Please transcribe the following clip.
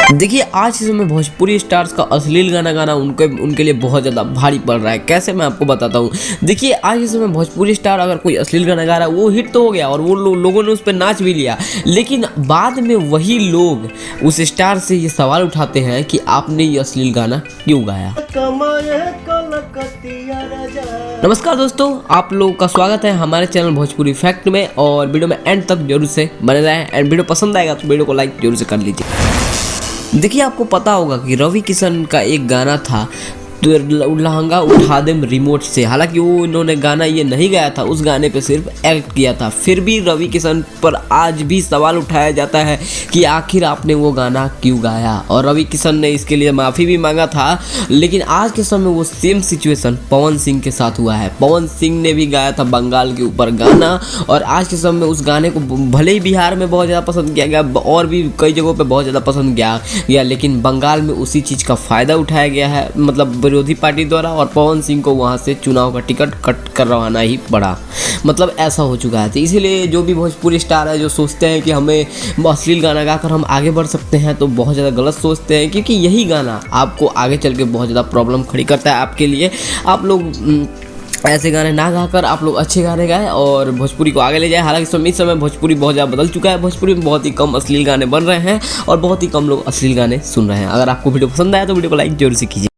देखिए आज के समय भोजपुरी स्टार्स का अश्लील गाना गाना उनके लिए बहुत ज़्यादा भारी पड़ रहा है। कैसे, मैं आपको बताता हूँ। देखिए आज के समय भोजपुरी स्टार अगर कोई अश्लील गाना गा रहा है वो हिट तो हो गया और वो लोगों ने उस पर नाच भी लिया, लेकिन बाद में वही लोग उस स्टार से ये सवाल उठाते हैं कि आपने ये अश्लील गाना क्यों गाया। नमस्कार दोस्तों, आप लोगों का स्वागत है हमारे चैनल भोजपुरी फैक्ट में। और वीडियो में एंड तक जरूर से बने रहें एंड वीडियो पसंद आएगा तो वीडियो को लाइक जरूर से कर लीजिए। देखिए आपको पता होगा कि रवि किशन का एक गाना था तो लहंगा उठा दे रिमोट से। हालांकि वो इन्होंने गाना ये नहीं गाया था, उस गाने पे सिर्फ एक्ट किया था। फिर भी रवि किशन पर आज भी सवाल उठाया जाता है कि आखिर आपने वो गाना क्यों गाया। और रवि किशन ने इसके लिए माफ़ी भी मांगा था, लेकिन आज के समय वो सेम सिचुएशन पवन सिंह के साथ हुआ है। पवन सिंह ने भी गाया था बंगाल के ऊपर गाना और आज के समय उस गाने को भले ही बिहार में बहुत ज़्यादा पसंद किया गया और भी कई जगहों पर बहुत ज़्यादा पसंद किया, लेकिन बंगाल में उसी चीज़ का फ़ायदा उठाया गया है, मतलब विरोधी पार्टी द्वारा, और पवन सिंह को वहां से चुनाव का टिकट कट करवाना ही पड़ा। मतलब ऐसा हो चुका है। तो इसीलिए जो भी भोजपुरी स्टार है जो सोचते हैं कि हमें अश्लील गाना गाकर हम आगे बढ़ सकते हैं तो बहुत ज़्यादा गलत सोचते हैं, क्योंकि यही गाना आपको आगे चल के बहुत ज़्यादा प्रॉब्लम खड़ी करता है आपके लिए। आप लोग ऐसे गाने ना गाकर आप लोग अच्छे गाने गाएं और भोजपुरी को आगे ले जाए। हालांकि इस समय भोजपुरी बहुत ज़्यादा बदल चुका है। भोजपुरी में बहुत ही कम अश्लील गाने बन रहे हैं और बहुत ही कम लोग अश्लील गाने सुन रहे हैं। अगर आपको वीडियो पसंद आया तो वीडियो को लाइक जरूर से कीजिए।